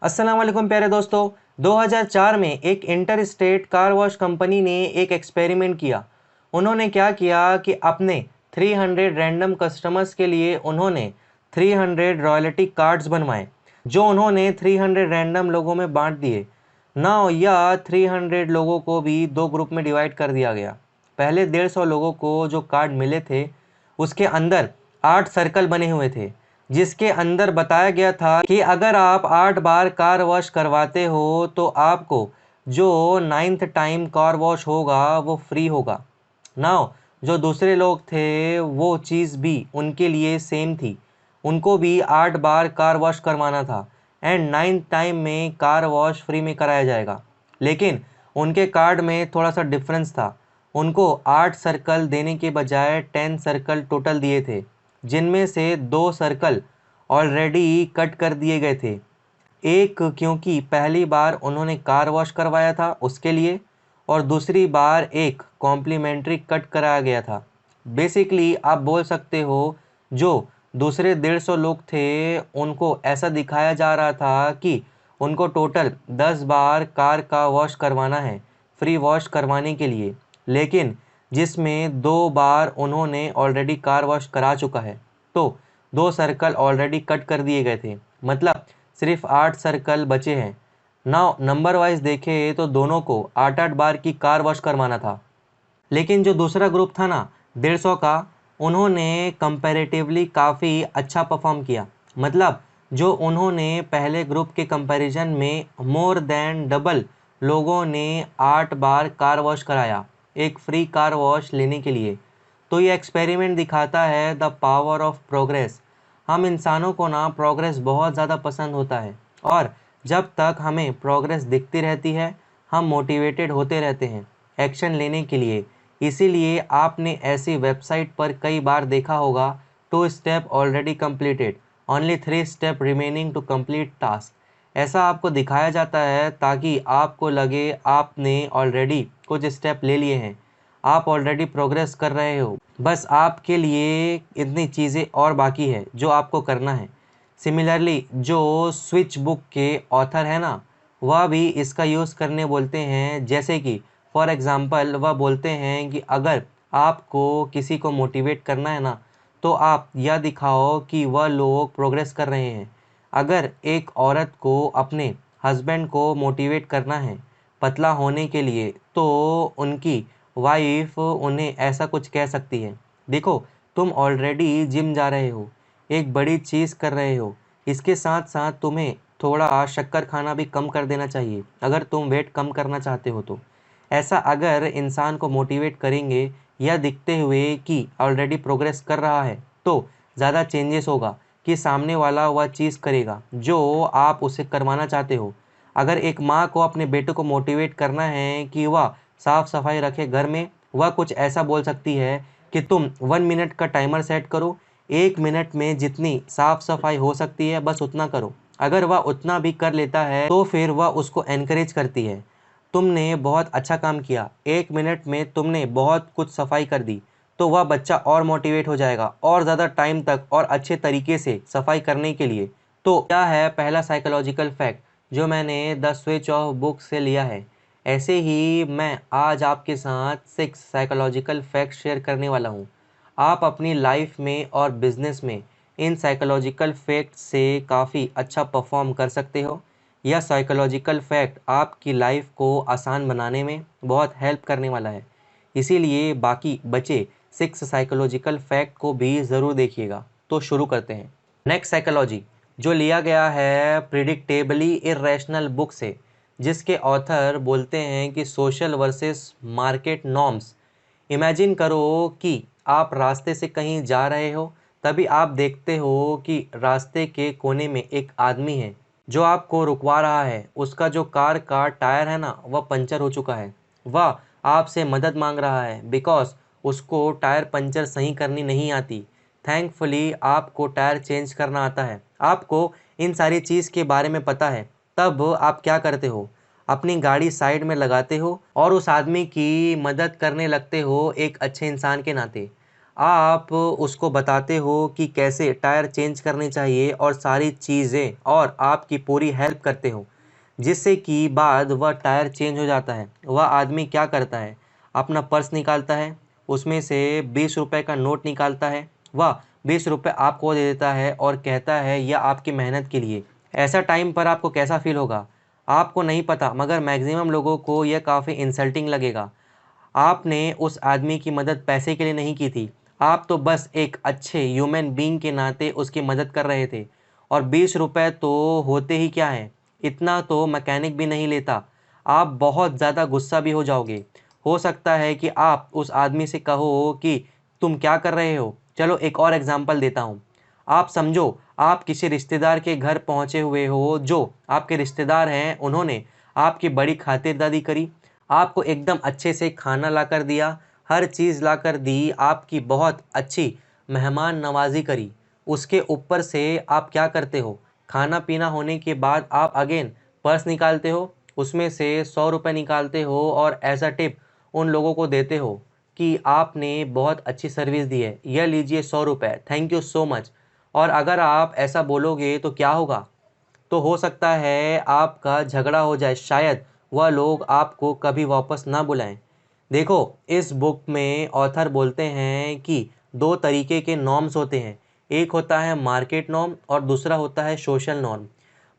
अस्सलाम वालेकुम प्यारे दोस्तों। 2004 में एक inter state car wash company ने एक एक्सपेरिमेंट किया। उन्होंने क्या किया कि अपने 300 रैंडम कस्टमर्स के लिए उन्होंने 300 रॉयल्टी कार्ड्स बनवाए, जो उन्होंने 300 रैंडम लोगों में बांट दिए। नाउ या 300 लोगों को भी दो ग्रुप में डिवाइड कर दिया गया। पहले 150 लोगों को जो कार्ड मिले थे उसके अंदर 8 सर्कल बने हुए थे, जिसके अंदर बताया गया था कि अगर आप 8 बार कार वॉश करवाते हो तो आपको जो 9th टाइम कार वॉश होगा वो फ्री होगा। नाउ जो दूसरे लोग थे वो चीज़ भी उनके लिए सेम थी, उनको भी 8 बार कार वॉश करवाना था एंड 9th टाइम में कार वॉश फ्री में कराया जाएगा। लेकिन उनके कार्ड में थोड़ा सा डिफरेंस था। उनको 8 सर्कल देने के बजाय 10 सर्कल टोटल दिए थे, जिनमें से 2 सर्कल ऑलरेडी कट कर दिए गए थे। एक क्योंकि पहली बार उन्होंने कार वॉश करवाया था उसके लिए, और दूसरी बार एक कॉम्प्लीमेंट्री कट कराया गया था। बेसिकली आप बोल सकते हो जो दूसरे 150 लोग थे उनको ऐसा दिखाया जा रहा था कि उनको टोटल 10 बार कार का वॉश करवाना है फ्री वॉश करवाने के लिए, लेकिन जिसमें 2 बार उन्होंने ऑलरेडी कार वॉश करा चुका है, तो 2 सर्कल ऑलरेडी कट कर दिए गए थे, मतलब सिर्फ 8 सर्कल बचे हैं। नाउ नंबर वाइज देखें तो दोनों को 8-8 बार की कार वॉश करवाना था। लेकिन जो दूसरा ग्रुप था ना 150 का, उन्होंने कंपैरेटिवली काफ़ी अच्छा परफॉर्म किया। मतलब जो उन्होंने पहले ग्रुप के कंपैरिजन में मोर देन डबल लोगों ने 8 बार कार वॉश कराया एक फ्री कार वॉश लेने के लिए। तो ये एक्सपेरिमेंट दिखाता है द पावर ऑफ प्रोग्रेस। हम इंसानों को ना प्रोग्रेस बहुत ज़्यादा पसंद होता है, और जब तक हमें प्रोग्रेस दिखती रहती है हम मोटिवेटेड होते रहते हैं एक्शन लेने के लिए। इसीलिए आपने ऐसी वेबसाइट पर कई बार देखा होगा 2 step already completed, only 3 step remaining to complete task. ऐसा आपको दिखाया जाता है ताकि आपको लगे आपने ऑलरेडी कुछ स्टेप ले लिए हैं, आप ऑलरेडी प्रोग्रेस कर रहे हो, बस आपके लिए इतनी चीज़ें और बाकी है जो आपको करना है। सिमिलरली जो स्विच बुक के ऑथर है ना, वह भी इसका यूज़ करने बोलते हैं। जैसे कि फॉर एग्ज़ाम्पल वह बोलते हैं कि अगर आपको किसी को मोटिवेट करना है ना, तो आप यह दिखाओ कि वह लोग प्रोग्रेस कर रहे हैं। अगर एक औरत को अपने हस्बैंड को मोटिवेट करना है पतला होने के लिए, तो उनकी वाइफ उन्हें ऐसा कुछ कह सकती है, देखो तुम ऑलरेडी जिम जा रहे हो, एक बड़ी चीज़ कर रहे हो, इसके साथ साथ तुम्हें थोड़ा शक्कर खाना भी कम कर देना चाहिए अगर तुम वेट कम करना चाहते हो तो। ऐसा अगर इंसान को मोटिवेट करेंगे या दिखते हुए कि ऑलरेडी प्रोग्रेस कर रहा है, तो ज़्यादा चेंजेस होगा कि सामने वाला वह चीज़ करेगा जो आप उसे करवाना चाहते हो। अगर एक माँ को अपने बेटे को मोटिवेट करना है कि वह साफ़ सफाई रखे घर में, वह कुछ ऐसा बोल सकती है कि तुम 1 मिनट का टाइमर सेट करो, 1 मिनट में जितनी साफ़ सफाई हो सकती है बस उतना करो। अगर वह उतना भी कर लेता है तो फिर वह उसको एनकरेज करती है, तुमने बहुत अच्छा काम किया, 1 मिनट में तुमने बहुत कुछ सफाई कर दी। तो वह बच्चा और मोटिवेट हो जाएगा और ज़्यादा टाइम तक और अच्छे तरीके से सफाई करने के लिए। तो क्या है पहला साइकोलॉजिकल फैक्ट जो मैंने द स्विच ऑफ बुक से लिया है। ऐसे ही मैं आज आपके साथ 6 साइकोलॉजिकल फैक्ट शेयर करने वाला हूँ। आप अपनी लाइफ में और बिजनेस में इन साइकोलॉजिकल फैक्ट से काफ़ी अच्छा परफॉर्म कर सकते हो। यह साइकोलॉजिकल फैक्ट आपकी लाइफ को आसान बनाने में बहुत हेल्प करने वाला है। इसीलिए बाकी बचे 6 साइकोलॉजिकल फैक्ट को भी ज़रूर देखिएगा। तो शुरू करते हैं। नेक्स्ट साइकोलॉजी जो लिया गया है प्रिडिक्टेबली इरेशनल बुक से, जिसके ऑथर बोलते हैं कि social versus market norms. Imagine करो कि आप रास्ते से कहीं जा रहे हो, तभी आप देखते हो कि रास्ते के कोने में एक आदमी है जो आपको रुकवा रहा है। उसका जो कार का टायर है ना वह पंचर हो चुका है। वह आपसे मदद मांग रहा है बिकॉज उसको टायर पंचर सही करनी नहीं आती। थैंकफुली आपको टायर चेंज करना आता है, आपको इन सारी चीज़ के बारे में पता है। तब आप क्या करते हो, अपनी गाड़ी साइड में लगाते हो और उस आदमी की मदद करने लगते हो एक अच्छे इंसान के नाते। आप उसको बताते हो कि कैसे टायर चेंज करने चाहिए और सारी चीज़ें, और आपकी पूरी हेल्प करते हो, जिससे कि बाद वह टायर चेंज हो जाता है। वह आदमी क्या करता है, अपना पर्स निकालता है, उसमें से 20 रुपए का नोट निकालता है, वह 20 रुपए आपको दे देता है और कहता है यह आपकी मेहनत के लिए। ऐसा टाइम पर आपको कैसा फील होगा आपको नहीं पता, मगर मैक्सिमम लोगों को यह काफ़ी इंसल्टिंग लगेगा। आपने उस आदमी की मदद पैसे के लिए नहीं की थी, आप तो बस एक अच्छे ह्यूमन बीइंग के नाते उसकी मदद कर रहे थे। और 20 रुपए तो होते ही क्या हैं, इतना तो मैकेनिक भी नहीं लेता। आप बहुत ज़्यादा गुस्सा भी हो जाओगे। हो सकता है कि आप उस आदमी से कहो कि तुम क्या कर रहे हो। चलो एक और एग्जांपल देता हूँ। आप समझो आप किसी रिश्तेदार के घर पहुँचे हुए हो, जो आपके रिश्तेदार हैं उन्होंने आपकी बड़ी खातिरदारी करी, आपको एकदम अच्छे से खाना लाकर दिया, हर चीज़ लाकर दी, आपकी बहुत अच्छी मेहमान नवाज़ी करी। उसके ऊपर से आप क्या करते हो, खाना पीना होने के बाद आप अगेन पर्स निकालते हो, उसमें से 100 रुपये निकालते हो और एज अ टिप उन लोगों को देते हो कि आपने बहुत अच्छी सर्विस दी है, यह लीजिए 100 रुपये, थैंक यू सो मच। और अगर आप ऐसा बोलोगे तो क्या होगा, तो हो सकता है आपका झगड़ा हो जाए, शायद वह लोग आपको कभी वापस ना बुलाएं। देखो, इस बुक में ऑथर बोलते हैं कि दो तरीके के नॉर्म्स होते हैं, एक होता है मार्केट नॉर्म और दूसरा होता है सोशल नॉर्म।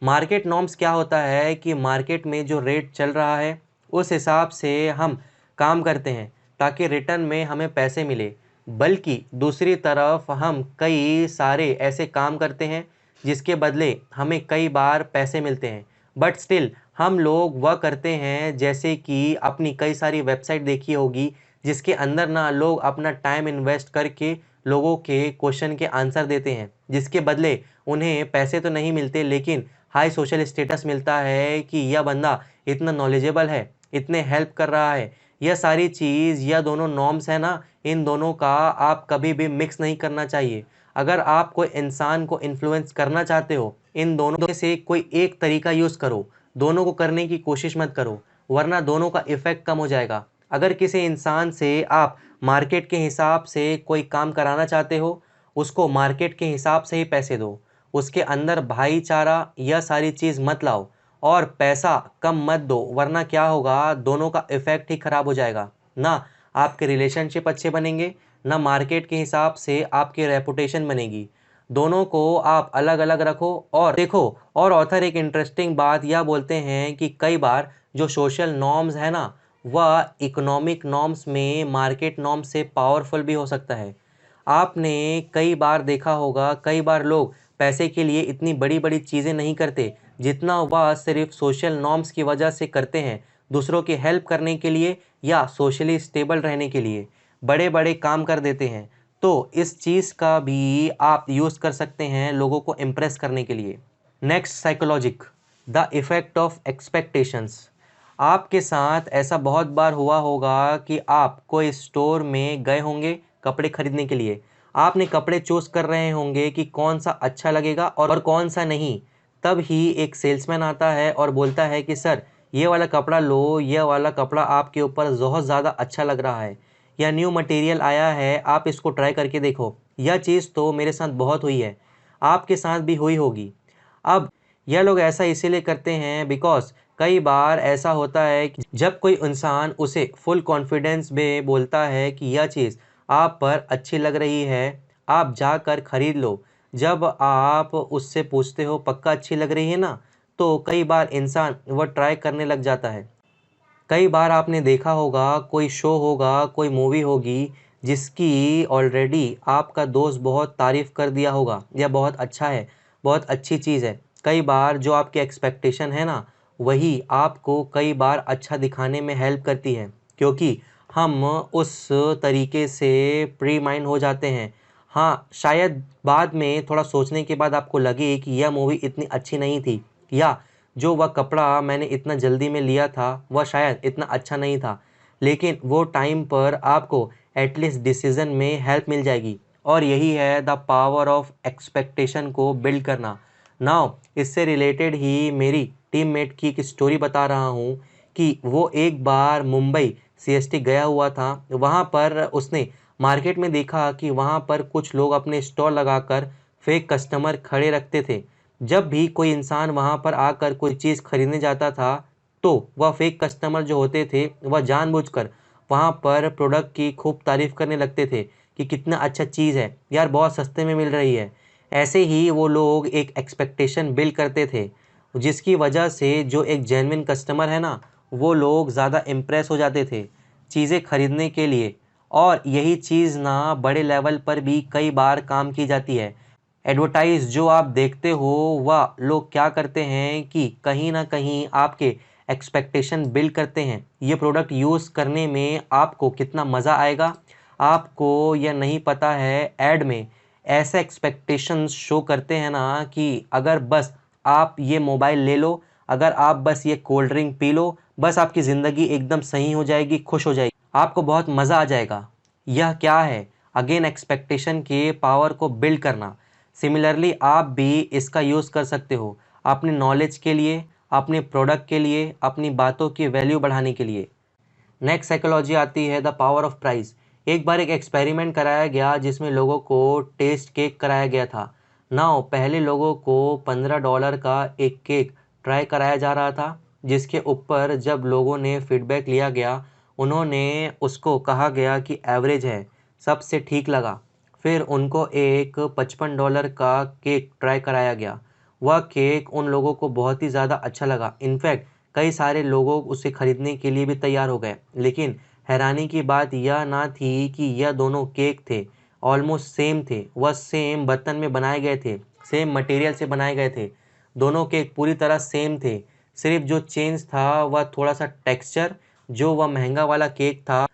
मार्केट नॉर्म्स क्या होता है कि मार्केट में जो रेट चल रहा है उस हिसाब से हम काम करते हैं ताकि रिटर्न में हमें पैसे मिले। बल्कि दूसरी तरफ हम कई सारे ऐसे काम करते हैं जिसके बदले हमें कई बार पैसे मिलते हैं, बट स्टिल हम लोग वह करते हैं। जैसे कि अपनी कई सारी वेबसाइट देखी होगी जिसके अंदर ना लोग अपना टाइम इन्वेस्ट करके लोगों के क्वेश्चन के आंसर देते हैं, जिसके बदले उन्हें पैसे तो नहीं मिलते लेकिन हाई सोशल स्टेटस मिलता है कि यह बंदा इतना नॉलेजेबल है, इतने हेल्प कर रहा है। यह सारी चीज़, यह दोनों नॉर्म्स है ना, इन दोनों का आप कभी भी मिक्स नहीं करना चाहिए। अगर आप कोई इंसान को इन्फ्लुएंस करना चाहते हो, इन दोनों में से कोई एक तरीका यूज़ करो, दोनों को करने की कोशिश मत करो, वरना दोनों का इफ़ेक्ट कम हो जाएगा। अगर किसी इंसान से आप मार्केट के हिसाब से कोई काम कराना चाहते हो, उसको मार्केट के हिसाब से ही पैसे दो, उसके अंदर भाईचारा यह सारी चीज़ मत लाओ और पैसा कम मत दो, वरना क्या होगा, दोनों का इफ़ेक्ट ही ख़राब हो जाएगा। ना आपके रिलेशनशिप अच्छे बनेंगे, ना मार्केट के हिसाब से आपकी रेपुटेशन बनेगी। दोनों को आप अलग अलग रखो और देखो। और ऑथर एक इंटरेस्टिंग बात यह बोलते हैं कि कई बार जो सोशल नॉर्म्स है ना, वह इकोनॉमिक नॉर्म्स में मार्केट नॉर्म्स से पावरफुल भी हो सकता है। आपने कई बार देखा होगा, कई बार लोग पैसे के लिए इतनी बड़ी बड़ी चीज़ें नहीं करते जितना वह सिर्फ सोशल नॉर्म्स की वजह से करते हैं, दूसरों की हेल्प करने के लिए या सोशली स्टेबल रहने के लिए बड़े बड़े काम कर देते हैं। तो इस चीज़ का भी आप यूज़ कर सकते हैं लोगों को इम्प्रेस करने के लिए। Next, psychologic, the effect of expectations. आपके साथ ऐसा बहुत बार हुआ होगा कि आप कोई स्टोर में गए होंगे कपड़े खरीदने के लिए। आपने कपड़े चूज़ कर रहे होंगे कि कौन सा अच्छा लगेगा और कौन सा नहीं। तब ही एक सेल्समैन आता है और बोलता है कि सर, ये वाला कपड़ा लो, यह वाला कपड़ा आपके ऊपर बहुत ज़्यादा अच्छा लग रहा है, या न्यू मटेरियल आया है, आप इसको ट्राई करके देखो। यह चीज़ तो मेरे साथ बहुत हुई है, आपके साथ भी हुई होगी। अब यह लोग ऐसा इसीलिए करते हैं बिकॉज़ कई बार ऐसा होता है कि जब कोई इंसान उसे फुल कॉन्फिडेंस में बोलता है कि यह चीज़ आप पर अच्छी लग रही है, आप जाकर खरीद लो। जब आप उससे पूछते हो पक्का अच्छी लग रही है ना, तो कई बार इंसान वह ट्राई करने लग जाता है। कई बार आपने देखा होगा, कोई शो होगा, कोई मूवी होगी जिसकी ऑलरेडी आपका दोस्त बहुत तारीफ़ कर दिया होगा, यह बहुत अच्छा है, बहुत अच्छी चीज़ है। कई बार जो आपकी एक्सपेक्टेशन है ना, वही आपको कई बार अच्छा दिखाने में हेल्प करती है, क्योंकि हम उस तरीके से प्री माइंड हो जाते हैं। हाँ, शायद बाद में थोड़ा सोचने के बाद आपको लगे कि यह मूवी इतनी अच्छी नहीं थी, या जो वह कपड़ा मैंने इतना जल्दी में लिया था वह शायद इतना अच्छा नहीं था, लेकिन वो टाइम पर आपको एटलीस्ट डिसीज़न में हेल्प मिल जाएगी। और यही है द पावर ऑफ एक्सपेक्टेशन को बिल्ड करना। नाउ इससे रिलेटेड ही मेरी टीममेट की एक स्टोरी बता रहा हूँ कि वो एक बार मुंबई सीएसटी गया हुआ था। वहाँ पर उसने मार्केट में देखा कि वहाँ पर कुछ लोग अपने स्टॉल लगाकर फेक कस्टमर खड़े रखते थे। जब भी कोई इंसान वहाँ पर आकर कोई चीज़ खरीदने जाता था, तो वह फेक कस्टमर जो होते थे वह जानबूझकर वहाँ पर प्रोडक्ट की खूब तारीफ़ करने लगते थे कि कितना अच्छा चीज़ है यार, बहुत सस्ते में मिल रही है। ऐसे ही वो लोग एक एक्सपेक्टेशन बिल्ड करते थे, जिसकी वजह से जो एक जेन्युइन कस्टमर है ना, वो लोग ज़्यादा इम्प्रेस हो जाते थे चीज़ें खरीदने के लिए। और यही चीज़ ना बड़े लेवल पर भी कई बार काम की जाती है। एडवर्टाइज़ जो आप देखते हो, वह लोग क्या करते हैं कि कहीं न कहीं आपके एक्सपेक्टेशन बिल्ड करते हैं। ये प्रोडक्ट यूज़ करने में आपको कितना मज़ा आएगा, आपको यह नहीं पता है। ऐड में ऐसे एक्सपेक्टेशंस शो करते हैं ना कि अगर बस आप ये मोबाइल ले लो, अगर आप बस ये कोल्ड ड्रिंक पी लो, बस आपकी ज़िंदगी एकदम सही हो जाएगी, खुश हो जाएगी, आपको बहुत मज़ा आ जाएगा। यह क्या है? अगेन एक्सपेक्टेशन के पावर को बिल्ड करना। सिमिलरली आप भी इसका यूज़ कर सकते हो अपने नॉलेज के लिए, अपने प्रोडक्ट के लिए, अपनी बातों की वैल्यू बढ़ाने के लिए। नेक्स्ट साइकोलॉजी आती है द पावर ऑफ प्राइस। एक बार एक एक्सपेरिमेंट कराया गया जिसमें लोगों को टेस्ट केक कराया गया था। नाउ पहले लोगों को $15 का एक केक ट्राई कराया जा रहा था, जिसके ऊपर जब लोगों ने फीडबैक लिया गया, उन्होंने उसको कहा गया कि एवरेज है, सबसे ठीक लगा। फिर उनको एक $55 का केक ट्राई कराया गया। वह केक उन लोगों को बहुत ही ज़्यादा अच्छा लगा। इनफैक्ट कई सारे लोगों उसे खरीदने के लिए भी तैयार हो गए। लेकिन हैरानी की बात यह ना थी कि यह दोनों केक थे, ऑलमोस्ट सेम थे। वह सेम बर्तन में बनाए गए थे, सेम मटेरियल से बनाए गए थे। दोनों केक पूरी तरह सेम थे। सिर्फ जो चेंज था वह थोड़ा सा टेक्सचर। जो वह महंगा वाला केक था,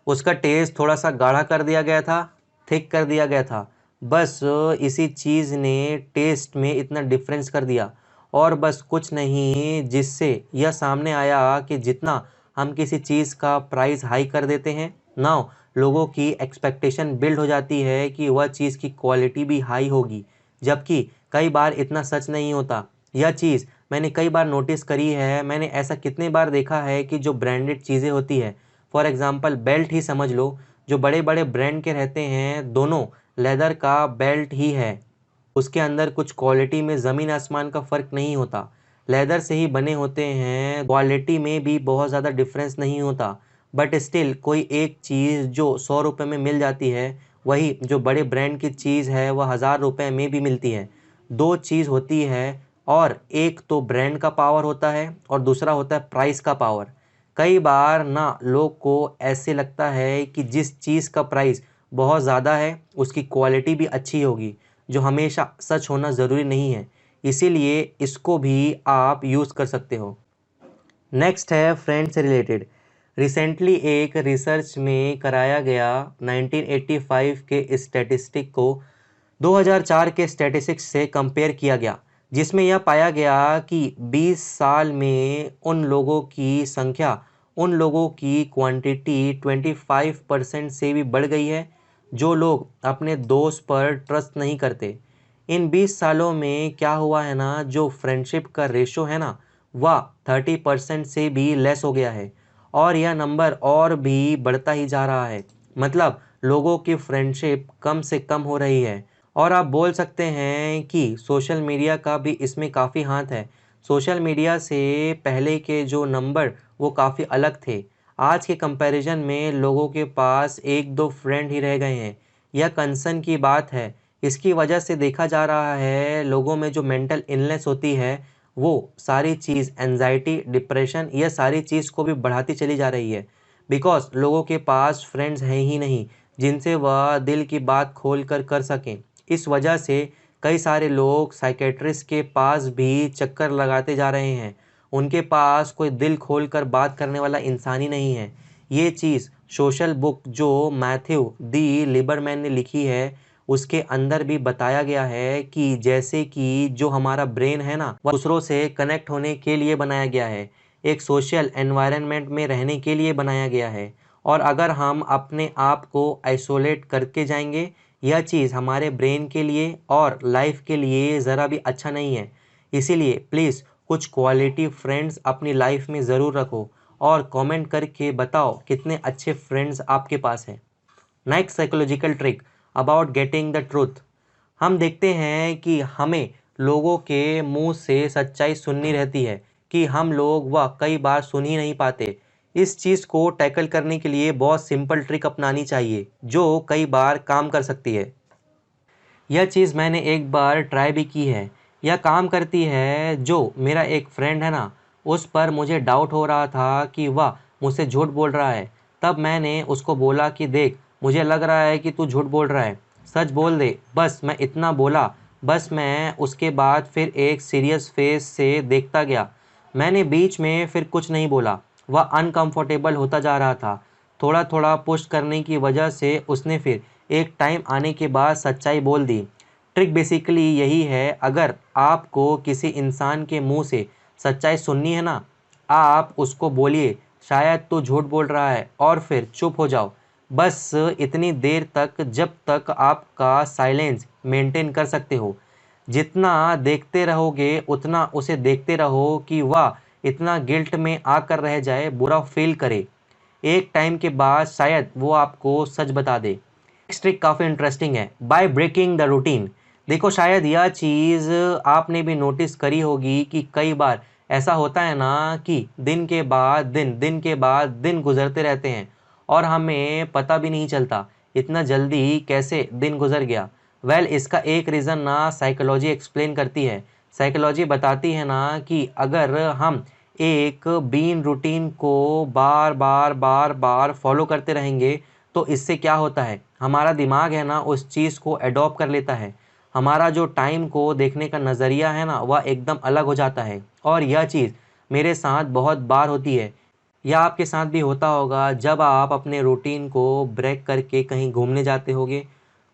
उसका टेस्ट थोड़ा सा गाढ़ा कर दिया गया था, थिक कर दिया गया था। बस इसी चीज़ ने टेस्ट में इतना डिफरेंस कर दिया। और बस कुछ नहीं, जिससे यह सामने आया कि जितना हम किसी चीज़ का प्राइस हाई कर देते हैं ना, लोगों की एक्सपेक्टेशन बिल्ड हो जाती है कि वह चीज़ की क्वालिटी भी हाई होगी, जबकि कई बार इतना सच नहीं होता। यह चीज़ मैंने कई बार नोटिस करी है। मैंने ऐसा कितने बार देखा है कि जो ब्रांडेड चीज़ें होती है, फॉर एग्ज़ाम्पल बेल्ट ही समझ लो, जो बड़े-बड़े ब्रांड के रहते हैं, दोनों लेदर का बेल्ट ही है। उसके अंदर कुछ क्वालिटी में ज़मीन आसमान का फ़र्क नहीं होता। लेदर से ही बने होते हैं, क्वालिटी में भी बहुत ज़्यादा डिफरेंस नहीं होता। बट स्टिल कोई एक चीज़ जो ₹100 में मिल जाती है, वही जो बड़े ब्रांड की चीज़ है वह ₹1000 में भी मिलती है। 2 चीज़ होती है, और एक तो ब्रांड का पावर होता है और दूसरा होता है प्राइस का पावर। कई बार ना लोग को ऐसे लगता है कि जिस चीज़ का प्राइस बहुत ज़्यादा है, उसकी क्वालिटी भी अच्छी होगी, जो हमेशा सच होना ज़रूरी नहीं है। इसीलिए इसको भी आप यूज़ कर सकते हो। नेक्स्ट है फ्रेंड से रिलेटेड। रिसेंटली एक रिसर्च में कराया गया 1985 के स्टैटिस्टिक को 2004 के स्टैटिस्टिक्स से कंपेयर किया गया, जिसमें यह पाया गया कि 20 साल में उन लोगों की संख्या, उन लोगों की क्वांटिटी 25% से भी बढ़ गई है जो लोग अपने दोस्त पर ट्रस्ट नहीं करते। इन 20 सालों में क्या हुआ है ना, जो फ्रेंडशिप का रेशो है ना, वह 30% से भी लेस हो गया है, और यह नंबर और भी बढ़ता ही जा रहा है। मतलब लोगों की फ्रेंडशिप कम से कम हो रही है। और आप बोल सकते हैं कि सोशल मीडिया का भी इसमें काफ़ी हाथ है। सोशल मीडिया से पहले के जो नंबर वो काफ़ी अलग थे। आज के कंपैरिजन में लोगों के पास 1-2 फ्रेंड ही रह गए हैं। यह कंसर्न की बात है। इसकी वजह से देखा जा रहा है लोगों में जो मेंटल इलनेस होती है, वो सारी चीज़ एंजाइटी, डिप्रेशन, यह सारी चीज़ को भी बढ़ाती चली जा रही है। बिकॉज़ लोगों के पास फ्रेंड्स हैं ही नहीं जिनसे वह दिल की बात खोल कर सकें। इस वजह से कई सारे लोग साइकियाट्रिस्ट के पास भी चक्कर लगाते जा रहे हैं। उनके पास कोई दिल खोल कर बात करने वाला इंसान ही नहीं है। ये चीज़ सोशल बुक जो मैथ्यू दी लिबरमैन ने लिखी है, उसके अंदर भी बताया गया है कि जैसे कि जो हमारा ब्रेन है ना, वह दूसरों से कनेक्ट होने के लिए बनाया गया है, एक सोशल एनवायरनमेंट में रहने के लिए बनाया गया है। और अगर हम अपने आप को आइसोलेट करके जाएंगे, यह चीज़ हमारे ब्रेन के लिए और लाइफ के लिए ज़रा भी अच्छा नहीं है। इसीलिए प्लीज़ कुछ क्वालिटी फ्रेंड्स अपनी लाइफ में ज़रूर रखो, और कमेंट करके बताओ कितने अच्छे फ्रेंड्स आपके पास हैं। Next psychological trick about getting the truth. हम देखते हैं कि हमें लोगों के मुंह से सच्चाई सुननी रहती है कि हम लोग वह कई बार सुन ही नहीं पाते। इस चीज़ को टैकल करने के लिए बहुत सिंपल ट्रिक अपनानी चाहिए जो कई बार काम कर सकती है। यह चीज़ मैंने एक बार ट्राई भी की है। यह काम करती है। जो मेरा एक फ्रेंड है ना, उस पर मुझे डाउट हो रहा था कि वह मुझसे झूठ बोल रहा है। तब मैंने उसको बोला कि देख, मुझे लग रहा है कि तू झूठ बोल रहा है, सच बोल दे। बस मैं इतना बोला। बस मैं उसके बाद फिर एक सीरियस फेस से देखता गया। मैंने बीच में फिर कुछ नहीं बोला। वह अनकंफर्टेबल होता जा रहा था। थोड़ा थोड़ा पुश करने की वजह से उसने फिर एक टाइम आने के बाद सच्चाई बोल दी। ट्रिक बेसिकली यही है, अगर आपको किसी इंसान के मुंह से सच्चाई सुननी है ना, आप उसको बोलिए शायद तू झूठ बोल रहा है और फिर चुप हो जाओ। बस इतनी देर तक जब तक आपका साइलेंस मेंटेन कर सकते हो। जितना देखते रहोगे उतना उसे देखते रहो कि वह इतना गिल्ट में आकर रह जाए, बुरा फील करे। एक टाइम के बाद शायद वो आपको सच बता दे। नेक्स्ट ट्रिक काफ़ी इंटरेस्टिंग है, बाय ब्रेकिंग द रूटीन। देखो, शायद यह चीज़ आपने भी नोटिस करी होगी कि कई बार ऐसा होता है ना कि दिन के बाद दिन, दिन के बाद दिन गुजरते रहते हैं और हमें पता भी नहीं चलता इतना जल्दी कैसे दिन गुजर गया। वेल, इसका एक रीज़न ना साइकोलॉजी एक्सप्लेन करती है। साइकोलॉजी बताती है ना कि अगर हम एक बीन रूटीन को बार बार बार बार फॉलो करते रहेंगे तो इससे क्या होता है, हमारा दिमाग है ना उस चीज़ को एडॉप्ट कर लेता है। हमारा जो टाइम को देखने का नज़रिया है ना वह एकदम अलग हो जाता है। और यह चीज़ मेरे साथ बहुत बार होती है, या आपके साथ भी होता होगा जब आप अपने रूटीन को ब्रेक करके कहीं घूमने जाते होगे,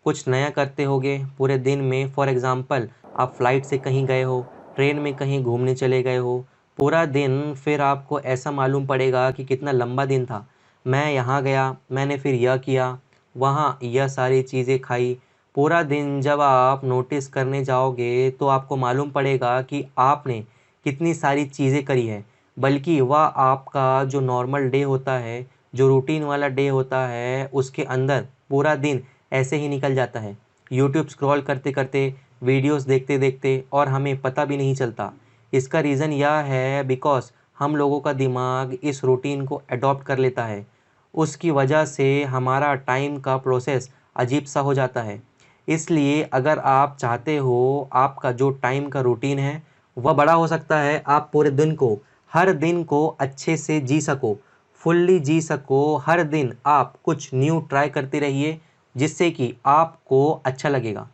कुछ नया करते होगे पूरे दिन में। फॉर एग्ज़ाम्पल, आप फ्लाइट से कहीं गए हो, ट्रेन में कहीं घूमने चले गए हो, पूरा दिन फिर आपको ऐसा मालूम पड़ेगा कि कितना लंबा दिन था। मैं यहाँ गया, मैंने फिर यह किया, वहाँ यह सारी चीज़ें खाई। पूरा दिन जब आप नोटिस करने जाओगे तो आपको मालूम पड़ेगा कि आपने कितनी सारी चीज़ें करी है। बल्कि वह आपका जो नॉर्मल डे होता है, जो रूटीन वाला डे होता है, उसके अंदर पूरा दिन ऐसे ही निकल जाता है, यूट्यूब स्क्रॉल करते करते, वीडियोस देखते देखते, और हमें पता भी नहीं चलता। इसका रीज़न यह है बिकॉज़ हम लोगों का दिमाग इस रूटीन को अडॉप्ट कर लेता है। उसकी वजह से हमारा टाइम का प्रोसेस अजीब सा हो जाता है। इसलिए अगर आप चाहते हो आपका जो टाइम का रूटीन है वह बड़ा हो सकता है, आप पूरे दिन को, हर दिन को अच्छे से जी सको, फुल्ली जी सको, हर दिन आप कुछ न्यू ट्राई करते रहिए जिससे कि आपको अच्छा लगेगा।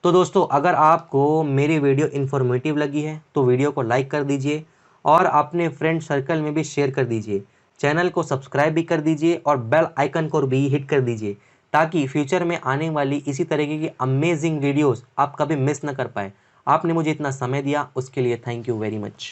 तो दोस्तों, अगर आपको मेरी वीडियो इन्फॉर्मेटिव लगी है तो वीडियो को लाइक कर दीजिए और अपने फ्रेंड सर्कल में भी शेयर कर दीजिए। चैनल को सब्सक्राइब भी कर दीजिए और बेल आइकन को भी हिट कर दीजिए ताकि फ्यूचर में आने वाली इसी तरीके की अमेजिंग वीडियोस आप कभी मिस ना कर पाए। आपने मुझे इतना समय दिया उसके लिए थैंक यू वेरी मच।